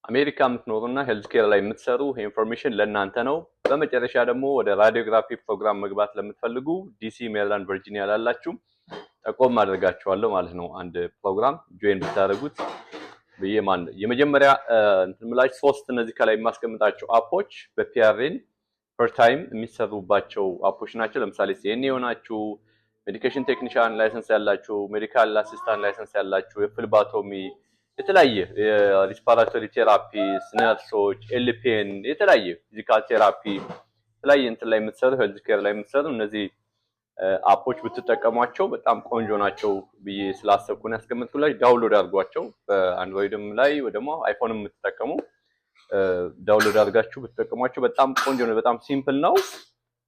አሜሪካ የምትኖሩና ሄልዝ ኬር ላይ የምትሰሩ ኢንፎርሜሽን ለእናንተ ነው። በመጨረሻ ደግሞ ወደ ራዲዮግራፊ ፕሮግራም መግባት ለምትፈልጉ ዲሲ፣ ሜሪላንድ፣ ቨርጂኒያ ላላችሁ ጠቆም አድርጋችኋለሁ ማለት ነው። አንድ ፕሮግራም ጆይን ብታደርጉት በየማን የመጀመሪያ እንትምላች ሶስት እነዚህ ከላይ የማስቀምጣቸው አፖች በፒአርኤን ፐር ታይም የሚሰሩባቸው አፖች ናቸው። ለምሳሌ ሲኤንኤ ናችሁ፣ ሜዲኬሽን ቴክኒሻን ላይሰንስ ያላችሁ፣ ሜዲካል አሲስታንት ላይሰንስ ያላችሁ፣ የፍልባቶሚ የተለያየ የሪስፓራቶሪ ቴራፒ ነርሶች፣ ኤልፒኤን የተለያየ ፊዚካል ቴራፒ የተለያየ እንትን ላይ የምትሰሩ ሄልዝ ኬር ላይ የምትሰሩ እነዚህ አፖች ብትጠቀሟቸው በጣም ቆንጆ ናቸው ብዬ ስላሰብኩ ነው ያስቀመጥኩላችሁ። ዳውንሎድ አድርጓቸው በአንድሮይድም ላይ ወይ ደግሞ አይፎንም የምትጠቀሙ ዳውንሎድ አድርጋችሁ ብትጠቀሟቸው በጣም ቆንጆ ነው። በጣም ሲምፕል ነው።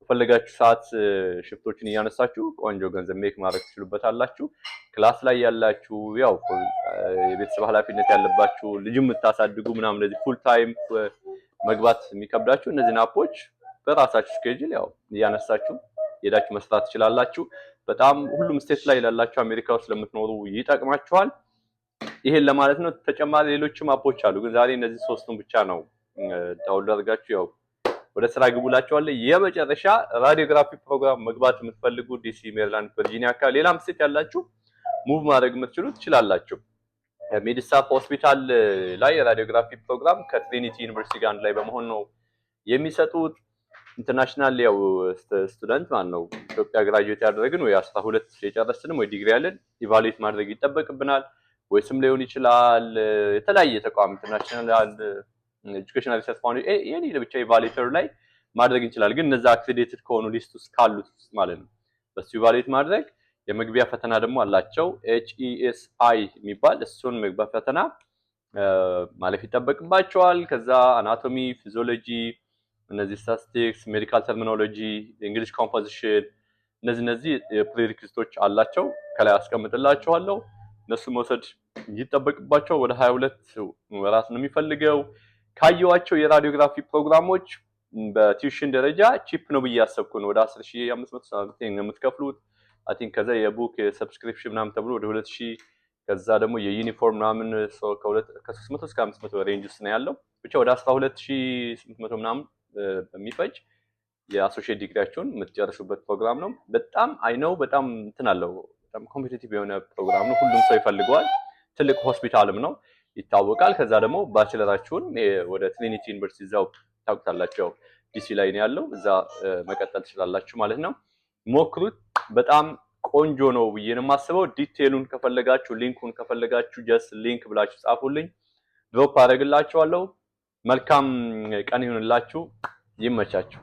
በፈለጋችሁ ሰዓት ሽፍቶችን እያነሳችሁ ቆንጆ ገንዘብ ሜክ ማድረግ ትችሉበታላችሁ። ክላስ ላይ ያላችሁ ያው የቤተሰብ ኃላፊነት ያለባችሁ ልጅ የምታሳድጉ ምናምን እንደዚህ ፉል ታይም መግባት የሚከብዳችሁ እነዚህን አፖች በራሳችሁ ስኬጁል ያው እያነሳችሁ ሄዳችሁ መስራት ትችላላችሁ። በጣም ሁሉም ስቴት ላይ ያላችሁ አሜሪካ ውስጥ ለምትኖሩ ይጠቅማችኋል። ይሄን ለማለት ነው። ተጨማሪ ሌሎችም አፖች አሉ፣ ግን ዛሬ እነዚህ ሶስቱን ብቻ ነው ዳውንሎድ አድርጋችሁ ያው ወደ ስራ ግቡላችኋለሁ። የመጨረሻ ራዲዮግራፊ ፕሮግራም መግባት የምትፈልጉ ዲሲ፣ ሜሪላንድ፣ ቨርጂኒያ አካባቢ ሌላም ስቴት ያላችሁ ሙቭ ማድረግ የምትችሉ ትችላላችሁ። ሜዲሳፕ ሆስፒታል ላይ የራዲዮግራፊ ፕሮግራም ከትሪኒቲ ዩኒቨርሲቲ ጋር አንድ ላይ በመሆን ነው የሚሰጡት። ኢንተርናሽናል ያው ስቱደንት ማለት ነው ኢትዮጵያ ግራጁዌት ያደረግን ወይ 12 የጨረስንም ወይ ዲግሪ ያለን ኢቫሉዌት ማድረግ ይጠበቅብናል። ወይ ስም ሊሆን ይችላል የተለያየ ተቋም ኢንተርናሽናል ኤጁኬሽናል ሪሰርች ፋውንዴሽን የኔ ለብቻ ኢቫሉዌተር ላይ ማድረግ እንችላለን። ግን እነዛ አክሬዲትድ ከሆኑ ሊስት ውስጥ ካሉት ማለት ነው በሱ ኢቫሉዌት ማድረግ። የመግቢያ ፈተና ደግሞ አላቸው HESI የሚባል እሱን መግቢያ ፈተና ማለፍ ይጠበቅባቸዋል። ከዛ አናቶሚ፣ ፊዚዮሎጂ፣ እነዚህ ስታቲስቲክስ፣ ሜዲካል ተርሚኖሎጂ፣ እንግሊሽ ኮምፖዚሽን እነዚህ ፕሪሪኩዊዚቶች አላቸው ከላይ አስቀምጥላችኋለሁ። እነሱ መውሰድ ይጠበቅባቸው። ወደ 22 ወራት ነው የሚፈልገው። ካየዋቸው የራዲዮግራፊ ፕሮግራሞች በቲዩሽን ደረጃ ቺፕ ነው ብዬ ያሰብኩ ነው። ወደ 10500 ሳምቲንግ ነው የምትከፍሉት። አይ ቲንክ ከዛ የቡክ ሰብስክሪፕሽን ምናምን ተብሎ ወደ 2000 ከዛ ደግሞ የዩኒፎርም ምናምን ከ300 እስከ 500 ሬንጅ ውስጥ ነው ያለው። ብቻ ወደ 12800 ምናምን በሚፈጅ የአሶሺየት ዲግሪያችሁን የምትጨርሱበት ፕሮግራም ነው። በጣም አይነው በጣም እንትን አለው። በጣም ኮምፒቲቲቭ የሆነ ፕሮግራም ነው። ሁሉም ሰው ይፈልገዋል። ትልቅ ሆስፒታልም ነው ይታወቃል። ከዛ ደግሞ ባችለራችሁን ወደ ትሪኒቲ ዩኒቨርሲቲ እዛው ታውቁታላችሁ፣ ዲሲ ላይ ነው ያለው። እዛ መቀጠል ትችላላችሁ ማለት ነው። ሞክሩት። በጣም ቆንጆ ነው ብዬ ነው የማስበው። ዲቴሉን ከፈለጋችሁ ሊንኩን ከፈለጋችሁ ጀስት ሊንክ ብላችሁ ጻፉልኝ፣ ድሮፕ አደርግላችኋለሁ። መልካም ቀን ይሁንላችሁ። ይመቻችሁ።